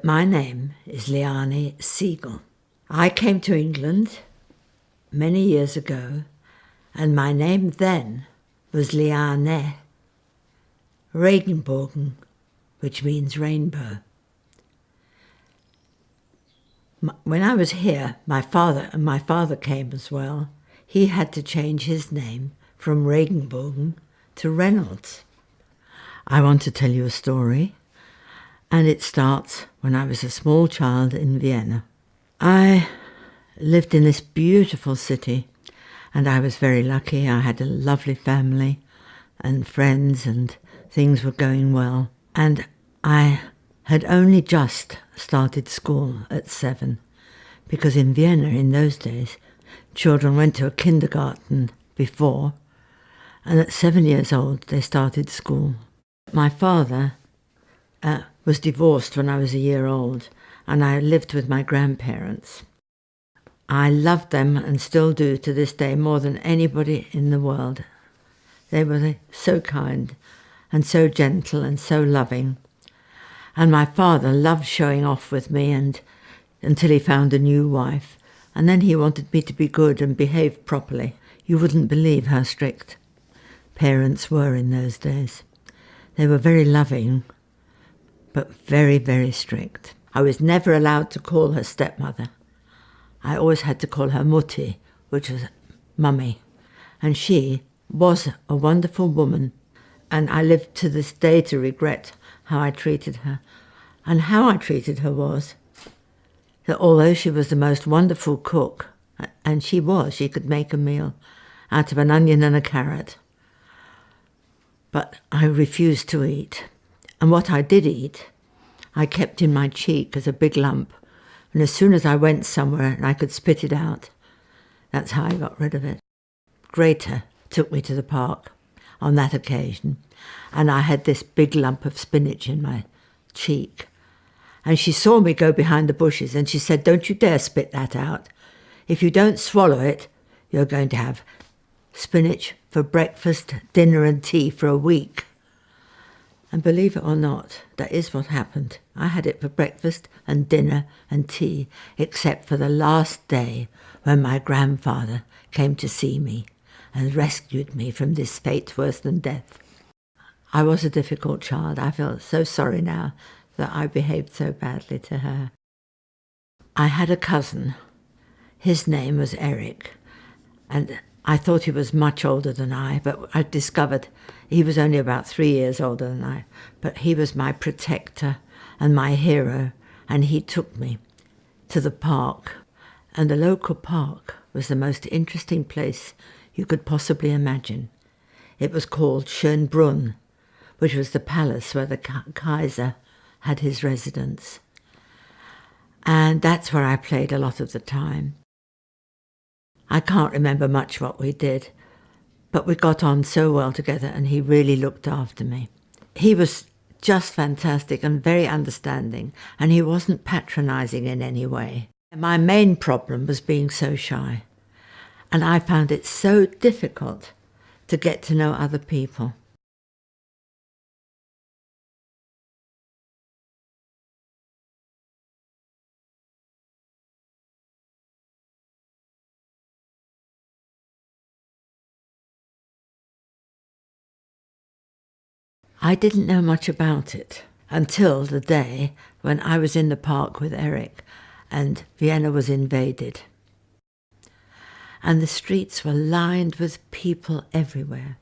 My name is Liane Siegel. I came to England many years ago, and my name then was Liane Regenbogen, which means rainbow. When I was here, my father came as well. He had to change his name from Regenbogen to Reynolds. I want to tell you a story, and it starts when I was a small child in Vienna. I lived in this beautiful city, and I was very lucky. I had a lovely family and friends, and things were going well. And I had only just started school at 7, because in Vienna in those days, children went to a kindergarten before, and at 7 years old they started school. My father was divorced when I was a year old, and I lived with my grandparents. I loved them and still do to this day more than anybody in the world. They were so kind and so gentle and so loving. And my father loved showing off with me until he found a new wife. And then he wanted me to be good and behave properly. You wouldn't believe how strict parents were in those days. They were very loving, but very, very strict. I was never allowed to call her stepmother. I always had to call her Mutti, which was mummy. And she was a wonderful woman, and I live to this day to regret how I treated her. And how I treated her was that although she was the most wonderful cook, and she could make a meal out of an onion and a carrot, but I refused to eat. And what I did eat, I kept in my cheek as a big lump. And as soon as I went somewhere and I could spit it out, that's how I got rid of it. Greta took me to the park on that occasion, and I had this big lump of spinach in my cheek. And she saw me go behind the bushes, and she said, "Don't you dare spit that out. If you don't swallow it, you're going to have spinach for breakfast, dinner and tea for a week." And believe it or not, that is what happened. I had it for breakfast and dinner and tea, except for the last day when my grandfather came to see me and rescued me from this fate worse than death. I was a difficult child. I feel so sorry now that I behaved so badly to her. I had a cousin. His name was Eric, and I thought he was much older than I, but I discovered he was only about 3 years older than I. But he was my protector and my hero, and he took me to the park. And the local park was the most interesting place you could possibly imagine. It was called Schönbrunn, which was the palace where the Kaiser had his residence. And that's where I played a lot of the time. I can't remember much what we did, but we got on so well together, and he really looked after me. He was just fantastic and very understanding, and he wasn't patronizing in any way. My main problem was being so shy, and I found it so difficult to get to know other people. I didn't know much about it until the day when I was in the park with Eric and Vienna was invaded. And the streets were lined with people everywhere,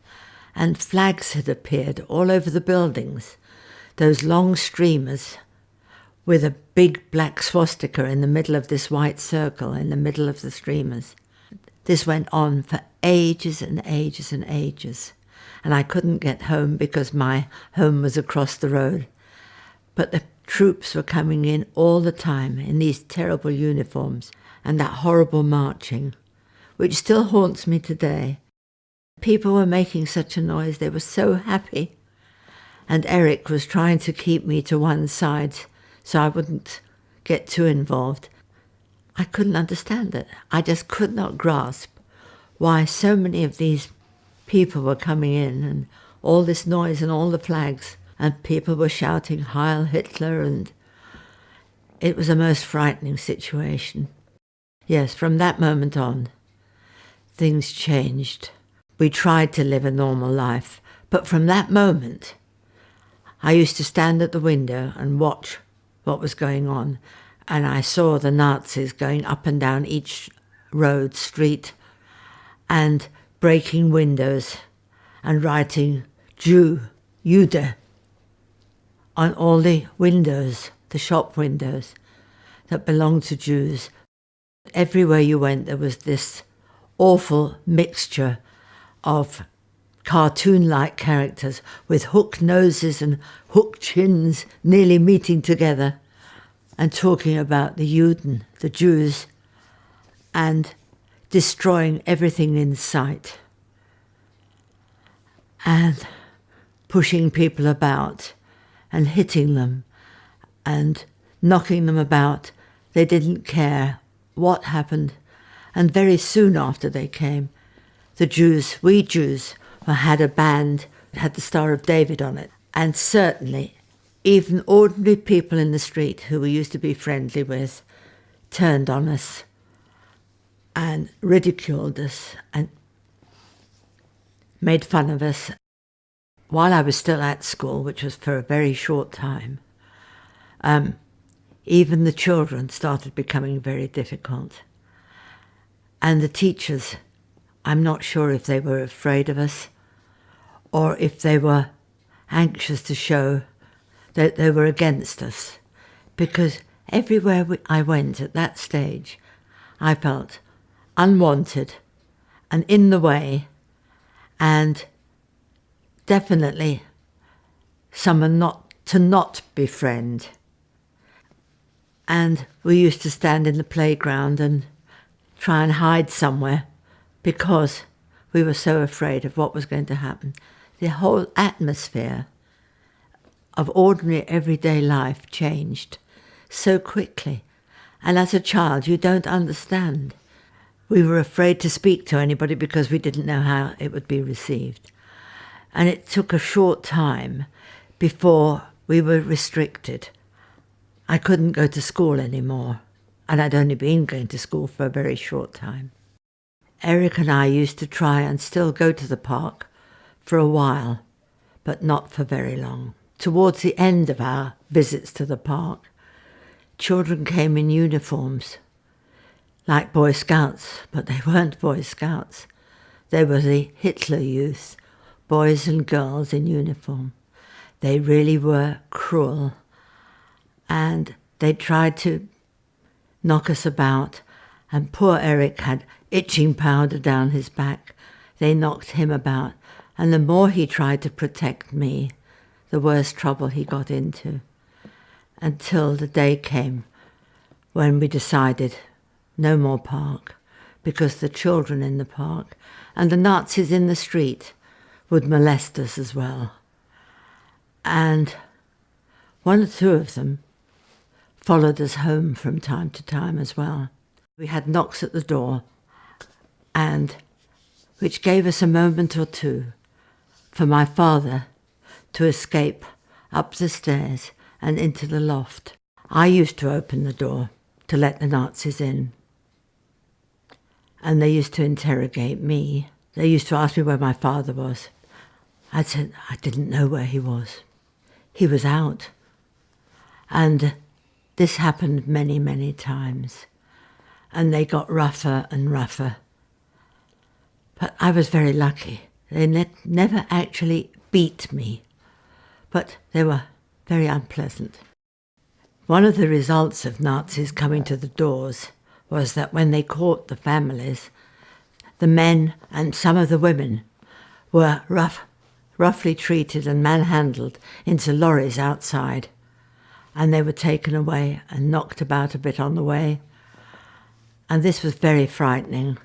and flags had appeared all over the buildings, those long streamers with a big black swastika in the middle of this white circle in the middle of the streamers. This went on for ages and ages and ages. And I couldn't get home because my home was across the road. But the troops were coming in all the time in these terrible uniforms and that horrible marching, which still haunts me today. People were making such a noise, they were so happy. And Eric was trying to keep me to one side so I wouldn't get too involved. I couldn't understand it. I just could not grasp why so many of these people were coming in and all this noise and all the flags, and people were shouting Heil Hitler, and it was a most frightening situation. Yes, from that moment on, things changed. We tried to live a normal life, but from that moment, I used to stand at the window and watch what was going on, and I saw the Nazis going up and down each road, street, and breaking windows and writing Jude, on all the windows, the shop windows that belonged to Jews. Everywhere you went, there was this awful mixture of cartoon-like characters with hooked noses and hooked chins nearly meeting together and talking about the Juden, the Jews, and destroying everything in sight and pushing people about and hitting them and knocking them about. They didn't care what happened. And very soon after they came, the Jews, we Jews, had a band that had the Star of David on it. And certainly, even ordinary people in the street who we used to be friendly with turned on us and ridiculed us and made fun of us. While I was still at school, which was for a very short time, even the children started becoming very difficult. And the teachers, I'm not sure if they were afraid of us or if they were anxious to show that they were against us. Because everywhere I went at that stage, I felt unwanted and in the way, and definitely someone not to befriend. And we used to stand in the playground and try and hide somewhere because we were so afraid of what was going to happen. The whole atmosphere of ordinary everyday life changed so quickly. And as a child, you don't understand. We were afraid to speak to anybody because we didn't know how it would be received. And it took a short time before we were restricted. I couldn't go to school anymore, and I'd only been going to school for a very short time. Eric and I used to try and still go to the park for a while, but not for very long. Towards the end of our visits to the park, children came in uniforms, like Boy Scouts, but they weren't Boy Scouts. They were the Hitler Youth, boys and girls in uniform. They really were cruel, and they tried to knock us about, and poor Eric had itching powder down his back. They knocked him about, and the more he tried to protect me, the worse trouble he got into, until the day came when we decided no more park, because the children in the park and the Nazis in the street would molest us as well. And one or two of them followed us home from time to time as well. We had knocks at the door, and which gave us a moment or two for my father to escape up the stairs and into the loft. I used to open the door to let the Nazis in, and they used to interrogate me. They used to ask me where my father was. I said I didn't know where he was. He was out. And this happened many, many times. And they got rougher and rougher. But I was very lucky. They never actually beat me, but they were very unpleasant. One of the results of Nazis coming to the doors was that when they caught the families, the men and some of the women were roughly treated and manhandled into lorries outside, and they were taken away and knocked about a bit on the way. And this was very frightening.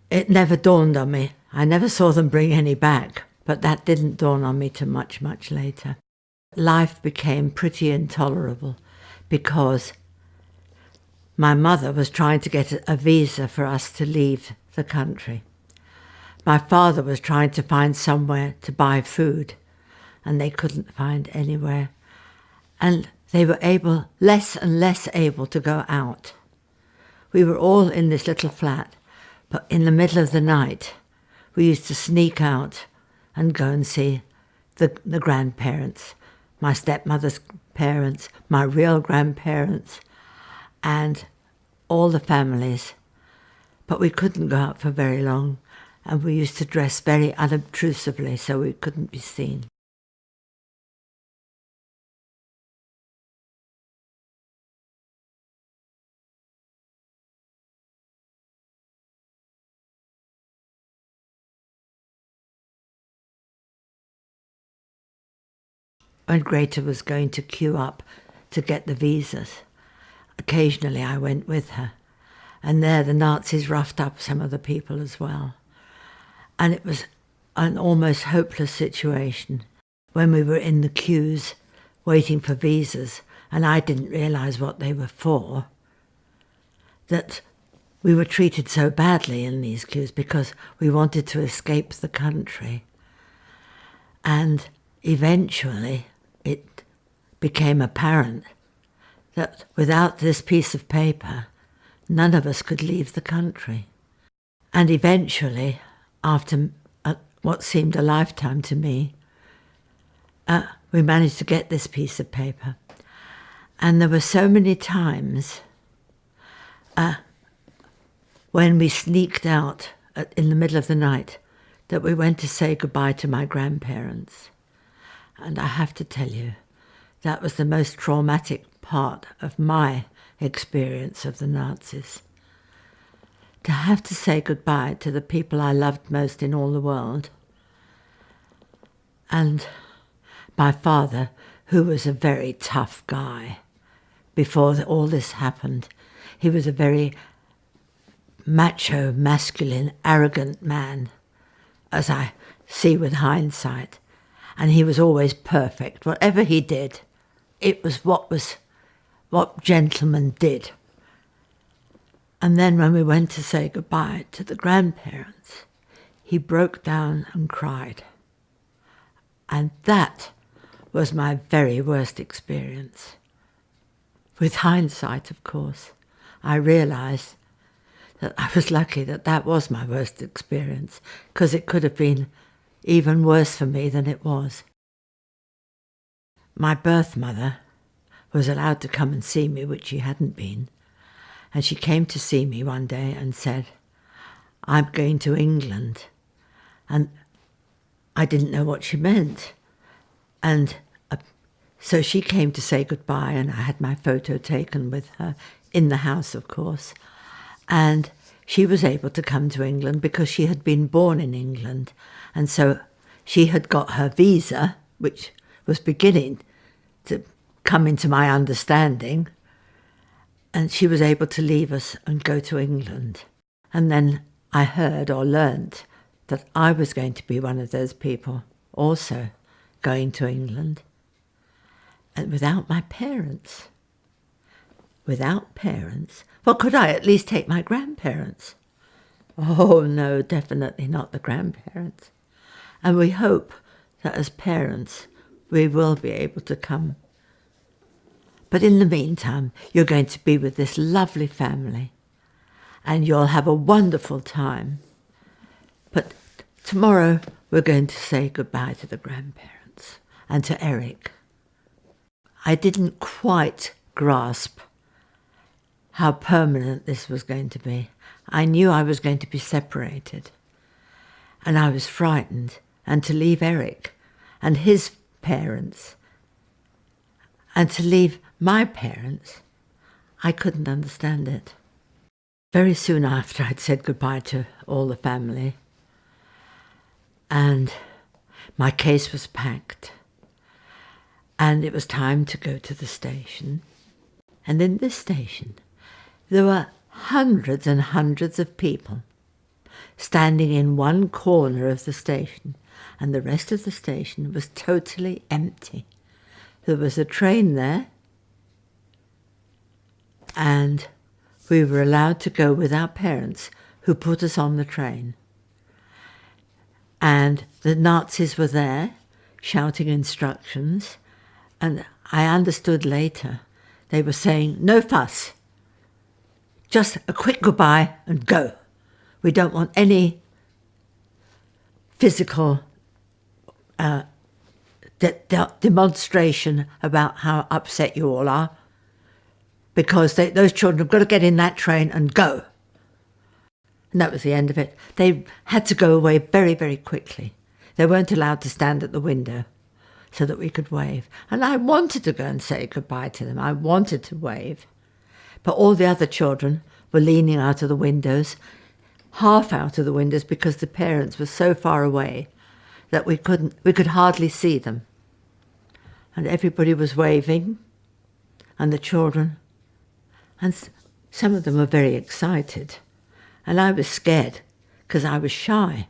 It never dawned on me. I never saw them bring any back, but that didn't dawn on me till much, much later. Life became pretty intolerable because my mother was trying to get a visa for us to leave the country. My father was trying to find somewhere to buy food, and they couldn't find anywhere. And they were less and less able to go out. We were all in this little flat, but in the middle of the night, we used to sneak out and go and see the grandparents, my stepmother's parents, my real grandparents, and all the families. But we couldn't go out for very long, and we used to dress very unobtrusively so we couldn't be seen. When Greta was going to queue up to get the visas, occasionally I went with her. And there the Nazis roughed up some of the people as well. And it was an almost hopeless situation when we were in the queues waiting for visas, and I didn't realise what they were for, that we were treated so badly in these queues because we wanted to escape the country. And eventually it became apparent that without this piece of paper, none of us could leave the country. And eventually, after what seemed a lifetime to me, we managed to get this piece of paper. And there were so many times when we sneaked out in the middle of the night that we went to say goodbye to my grandparents. And I have to tell you, that was the most traumatic part of my experience of the Nazis. To have to say goodbye to the people I loved most in all the world. And my father, who was a very tough guy before all this happened, he was a very macho, masculine, arrogant man, as I see with hindsight. And he was always perfect. Whatever he did, it was what gentlemen did. And then when we went to say goodbye to the grandparents, he broke down and cried. And that was my very worst experience. With hindsight, of course, I realised that I was lucky that that was my worst experience, because it could have been even worse for me than it was. My birth mother was allowed to come and see me, which she hadn't been, and she came to see me one day and said, "I'm going to England." And I didn't know what she meant. And so she came to say goodbye, and I had my photo taken with her in the house, of course. And she was able to come to England because she had been born in England. And so she had got her visa, which was beginning to come into my understanding. And she was able to leave us and go to England. And then I heard or learnt that I was going to be one of those people also going to England. And without my parents. Without parents? Well, could I at least take my grandparents? Oh, no, definitely not the grandparents. And we hope that as parents, we will be able to come. But in the meantime, you're going to be with this lovely family, and you'll have a wonderful time. But tomorrow, we're going to say goodbye to the grandparents and to Eric. I didn't quite grasp how permanent this was going to be. I knew I was going to be separated, and I was frightened, and to leave Eric and his parents and to leave my parents, I couldn't understand it. Very soon after, I'd said goodbye to all the family, and my case was packed, and it was time to go to the station. And in this station, there were hundreds and hundreds of people standing in one corner of the station, and the rest of the station was totally empty. There was a train there, and we were allowed to go with our parents, who put us on the train. And the Nazis were there, shouting instructions, And I understood later they were saying, no fuss, just a quick goodbye and go. We don't want any physical demonstration about how upset you all are, because those children have got to get in that train and go. And that was the end of it. They had to go away very, very quickly. They weren't allowed to stand at the window so that we could wave. And I wanted to go and say goodbye to them. I wanted to wave. But all the other children were leaning out of the windows, half out of the windows, because the parents were so far away that we could hardly see them. And everybody was waving, and the children, and some of them were very excited. And I was scared because I was shy.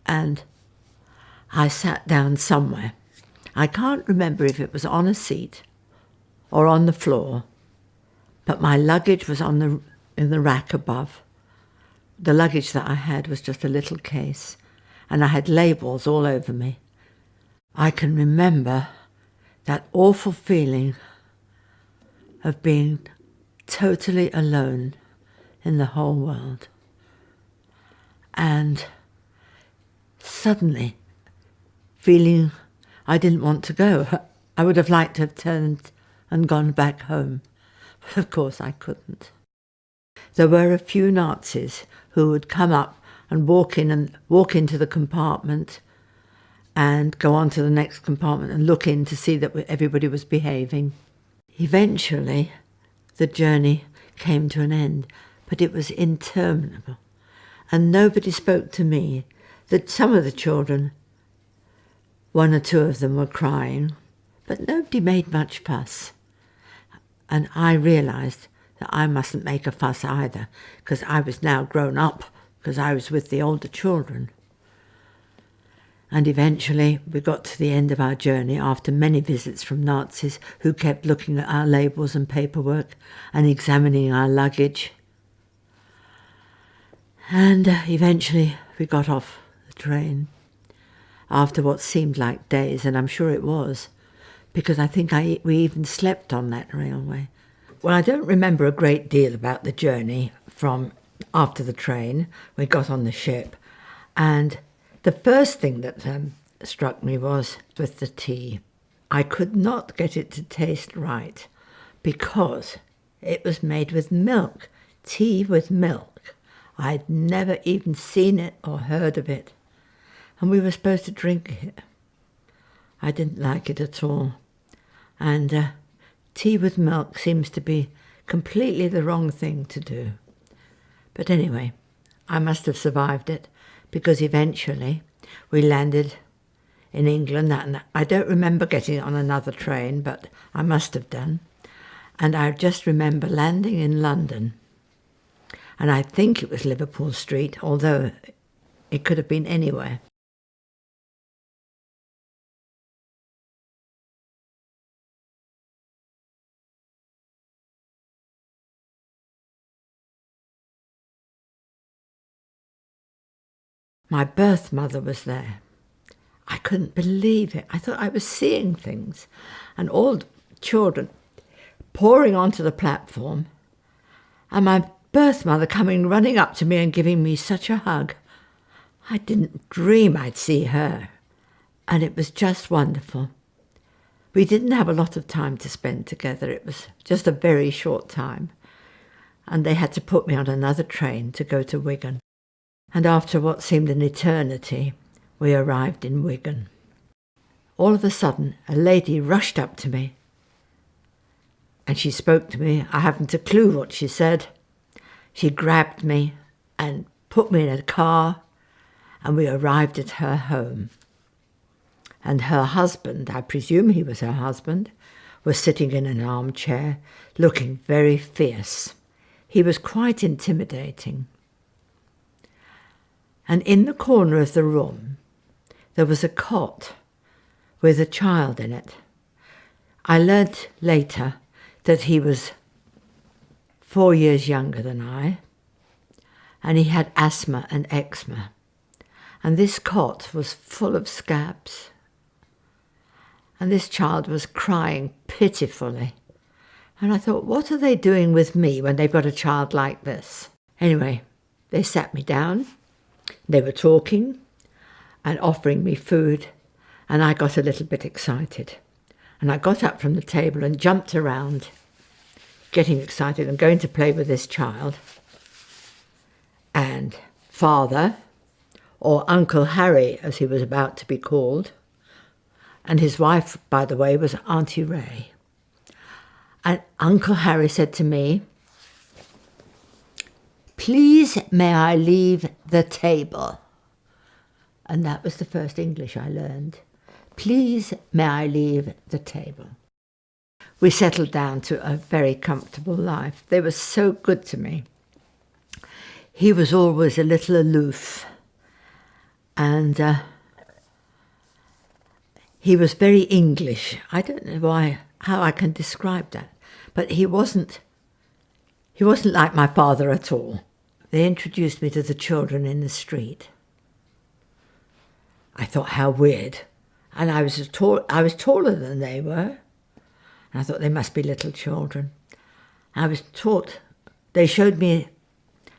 And I sat down somewhere. I can't remember if it was on a seat or on the floor, but my luggage was in the rack above. The luggage that I had was just a little case, and I had labels all over me. I can remember that awful feeling of being totally alone in the whole world. And suddenly feeling I didn't want to go. I would have liked to have turned and gone back home. But of course I couldn't. There were a few Nazis who would come up and walk into the compartment and go on to the next compartment and look in to see that everybody was behaving. Eventually, the journey came to an end, but it was interminable. And nobody spoke to me. That some of the children, one or two of them were crying, but nobody made much fuss. And I realised that I mustn't make a fuss either, because I was now grown up, because I was with the older children. And eventually we got to the end of our journey after many visits from Nazis who kept looking at our labels and paperwork and examining our luggage. And eventually we got off the train after what seemed like days, and I'm sure it was, because I think we even slept on that railway. Well, I don't remember a great deal about the journey from after the train. We got on the ship, and the first thing that struck me was with the tea. I could not get it to taste right because it was made with milk, tea with milk. I'd never even seen it or heard of it, and we were supposed to drink it. I didn't like it at all, and tea with milk seems to be completely the wrong thing to do. But anyway, I must have survived it, because eventually we landed in England. And I don't remember getting on another train, but I must have done. And I just remember landing in London, and I think it was Liverpool Street, although it could have been anywhere. My birth mother was there. I couldn't believe it. I thought I was seeing things. And all the children pouring onto the platform, and my birth mother coming running up to me and giving me such a hug. I didn't dream I'd see her. And it was just wonderful. We didn't have a lot of time to spend together. It was just a very short time. And they had to put me on another train to go to Wigan. And after what seemed an eternity, we arrived in Wigan. All of a sudden, a lady rushed up to me, and she spoke to me. I haven't a clue what she said. She grabbed me and put me in a car, and we arrived at her home. And her husband, I presume he was her husband, was sitting in an armchair, looking very fierce. He was quite intimidating. And in the corner of the room, there was a cot with a child in it. I learnt later that he was 4 years younger than I, and he had asthma and eczema. And this cot was full of scabs. and this child was crying pitifully. And I thought, what are they doing with me when they've got a child like this? Anyway, they sat me down, they were talking and offering me food, and I got a little bit excited. And I got up from the table and jumped around, getting excited and going to play with this child. And Father, or Uncle Harry as he was about to be called, and his wife, by the way, was Auntie Ray. And Uncle Harry said to me, "Please may I leave the table?" And that was the first English I learned. "Please may I leave the table?" We settled down to a very comfortable life. They were so good to me. He was always a little aloof, and he was very English. I don't know how I can describe that, but he wasn't like my father at all. They introduced me to the children in the street. I thought, how weird. And I was taller than they were. And I thought they must be little children. They showed me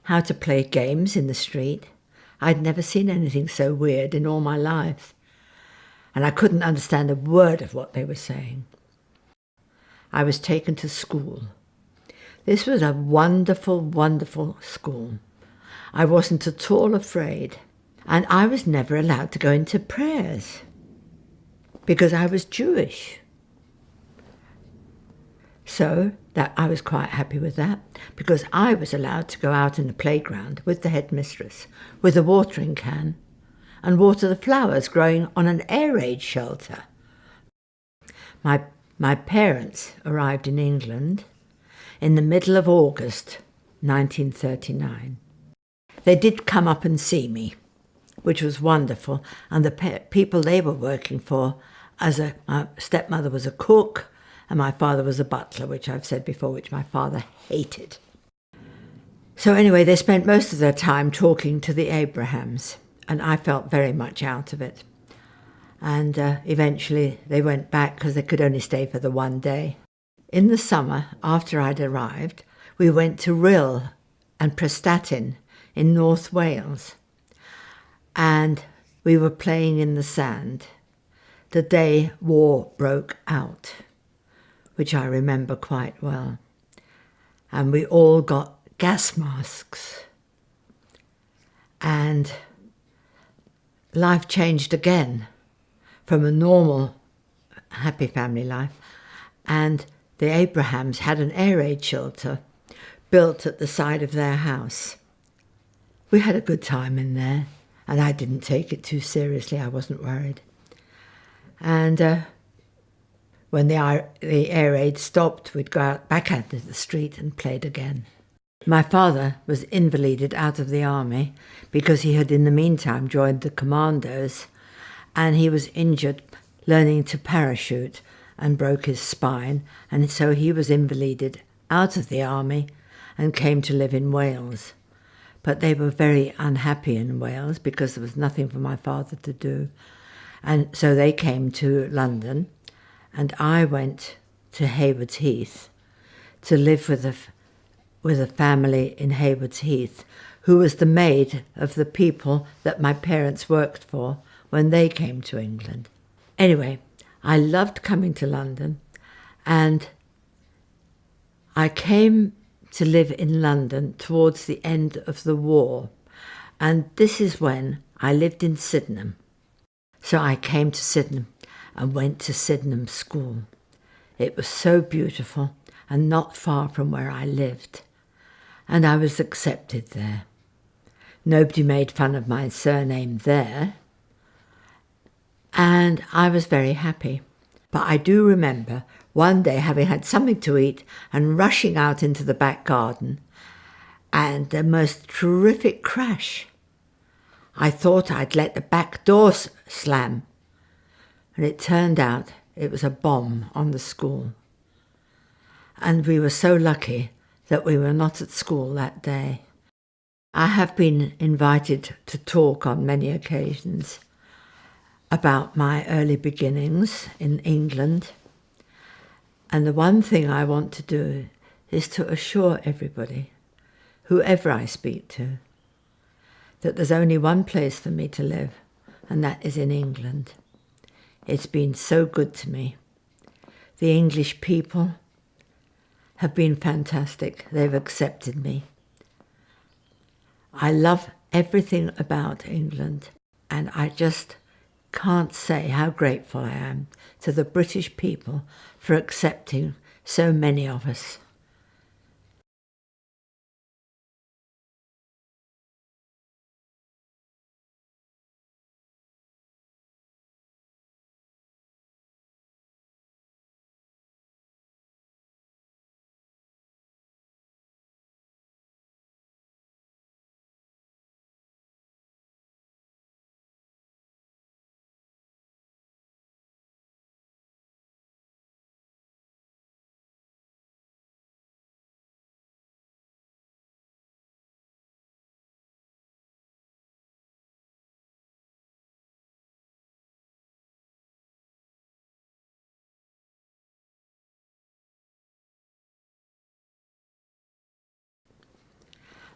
how to play games in the street. I'd never seen anything so weird in all my life. And I couldn't understand a word of what they were saying. I was taken to school. This was a wonderful, wonderful school. I wasn't at all afraid. And I was never allowed to go into prayers because I was Jewish. So that I was quite happy with that, because I was allowed to go out in the playground with the headmistress with a watering can and water the flowers growing on an air raid shelter. My parents arrived in England in the middle of August 1939. They did come up and see me, which was wonderful, and the people they were working for, my stepmother was a cook and my father was a butler, which I've said before, which my father hated. So anyway, they spent most of their time talking to the Abrahams, and I felt very much out of it. And eventually they went back because they could only stay for the one day. In the summer, after I'd arrived, we went to Rhyl and Prestatyn in North Wales. And we were playing in the sand the day war broke out, which I remember quite well. And we all got gas masks. And life changed again from a normal, happy family life. And the Abrahams had an air raid shelter built at the side of their house. We had a good time in there, and I didn't take it too seriously. I wasn't worried. And when the air raid stopped, we'd go back out into the street and played again. My father was invalided out of the army because he had in the meantime joined the commandos, and he was injured learning to parachute and broke his spine, and so he was invalided out of the army and came to live in Wales. But they were very unhappy in Wales because there was nothing for my father to do. And so they came to London, and I went to Haywards Heath to live with a family in Haywards Heath, who was the maid of the people that my parents worked for when they came to England. Anyway, I loved coming to London, and I came to live in London towards the end of the war, and this is when I lived in Sydenham. So I came to Sydenham and went to Sydenham School. It was so beautiful and not far from where I lived, and I was accepted there. Nobody made fun of my surname there, and I was very happy. But I do remember one day having had something to eat and rushing out into the back garden, and the most terrific crash. I thought I'd let the back door slam, and it turned out it was a bomb on the school. And we were so lucky that we were not at school that day. I have been invited to talk on many occasions, about my early beginnings in England. And the one thing I want to do is to assure everybody, whoever I speak to, that there's only one place for me to live, and that is in England. It's been so good to me. The English people have been fantastic. They've accepted me. I love everything about England, and I just can't say how grateful I am to the British people for accepting so many of us.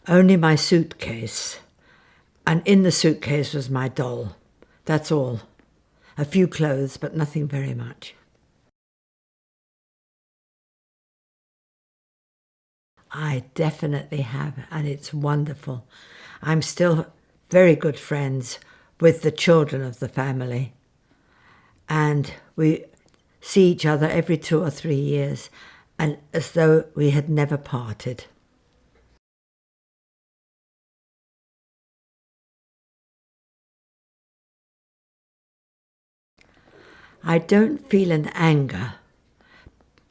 Only my suitcase, and in the suitcase was my doll. That's all. A few clothes, but nothing very much. I definitely have, and it's wonderful. I'm still very good friends with the children of the family, and we see each other every 2 or 3 years, and as though we had never parted. I don't feel an anger,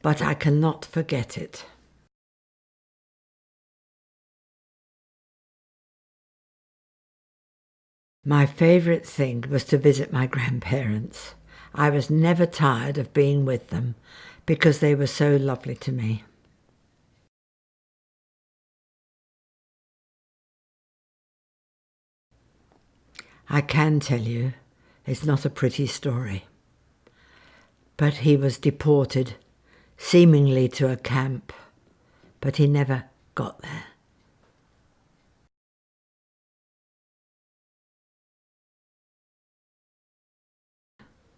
but I cannot forget it. My favourite thing was to visit my grandparents. I was never tired of being with them because they were so lovely to me. I can tell you, it's not a pretty story. But he was deported, seemingly to a camp, but he never got there.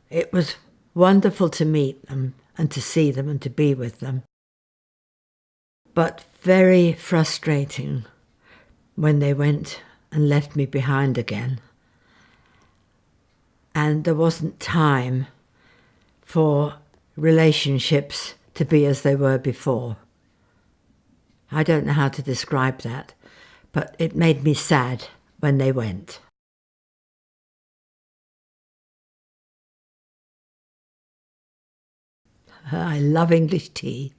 It was wonderful to meet them and to see them and to be with them, but very frustrating when they went and left me behind again. And there wasn't time for relationships to be as they were before. I don't know how to describe that, but it made me sad when they went. I love English tea.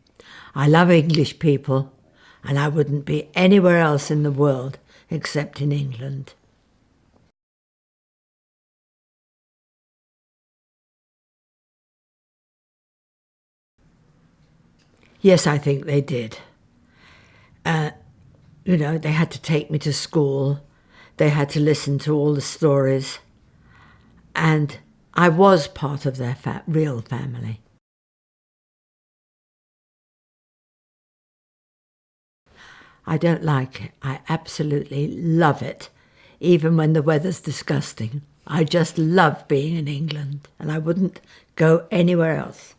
I love English people, and I wouldn't be anywhere else in the world except in England. Yes, I think they did. They had to take me to school. They had to listen to all the stories. And I was part of their real family. I don't like it. I absolutely love it, even when the weather's disgusting. I just love being in England, and I wouldn't go anywhere else.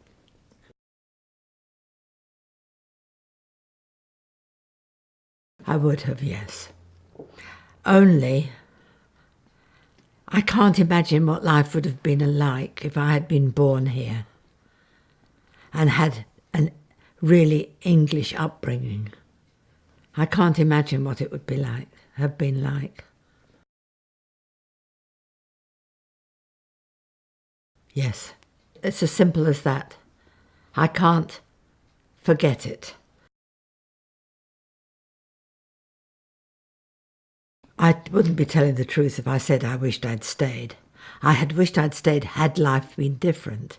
I would have, yes. Only I can't imagine what life would have been like if I had been born here and had a really English upbringing. I can't imagine what it would be like, have been like. Yes, it's as simple as that. I can't forget it. I wouldn't be telling the truth if I said I wished I'd stayed. I had wished I'd stayed had life been different.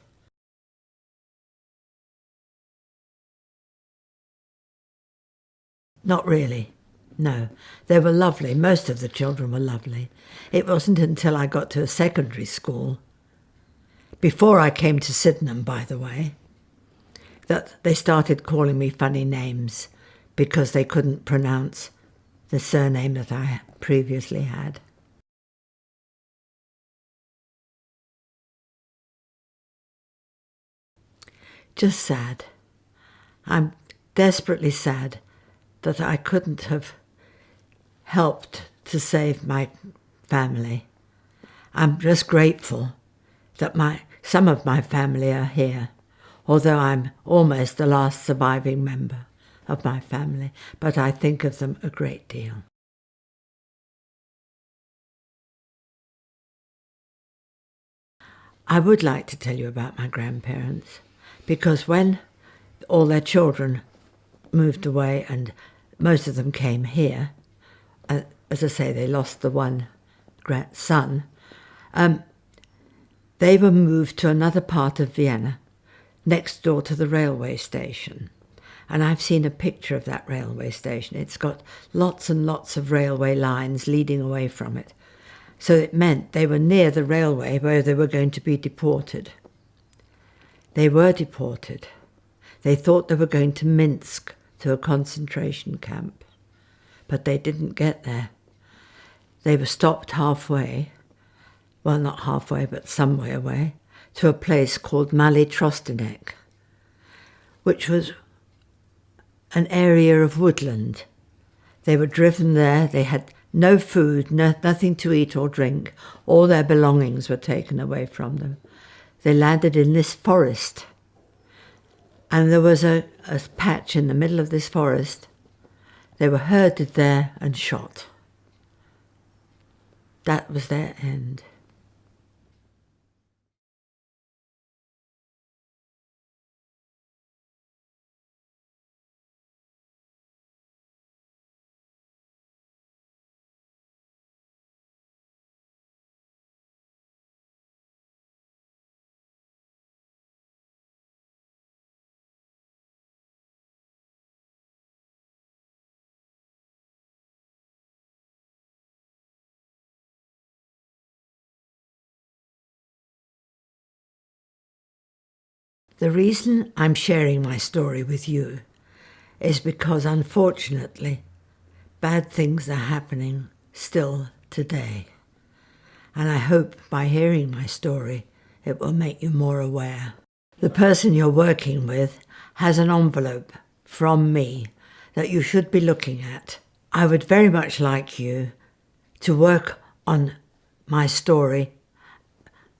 Not really. No, they were lovely. Most of the children were lovely. It wasn't until I got to a secondary school before I came to Sydenham, by the way, that they started calling me funny names because they couldn't pronounce the surname that I previously had. Just sad. I'm desperately sad that I couldn't have helped to save my family. I'm just grateful that some of my family are here, although I'm almost the last surviving member of my family, but I think of them a great deal. I would like to tell you about my grandparents, because when all their children moved away and most of them came here, as I say, they lost the one son, they were moved to another part of Vienna, next door to the railway station. And I've seen a picture of that railway station. It's got lots and lots of railway lines leading away from it. So it meant they were near the railway where they were going to be deported. They were deported. They thought they were going to Minsk, to a concentration camp. But they didn't get there. They were stopped halfway, well, not halfway, but some way away, to a place called Mali Trostinek, which was an area of woodland. They were driven there. They had no food, nothing to eat or drink. All their belongings were taken away from them. They landed in this forest. And there was a patch in the middle of this forest. They were herded there and shot. That was their end. The reason I'm sharing my story with you is because, unfortunately, bad things are happening still today. And I hope by hearing my story, it will make you more aware. The person you're working with has an envelope from me that you should be looking at. I would very much like you to work on my story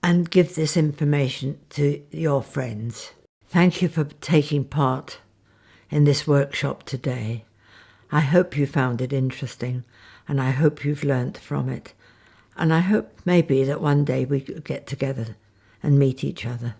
and give this information to your friends. Thank you for taking part in this workshop today. I hope you found it interesting, and I hope you've learnt from it. And I hope maybe that one day we could get together and meet each other.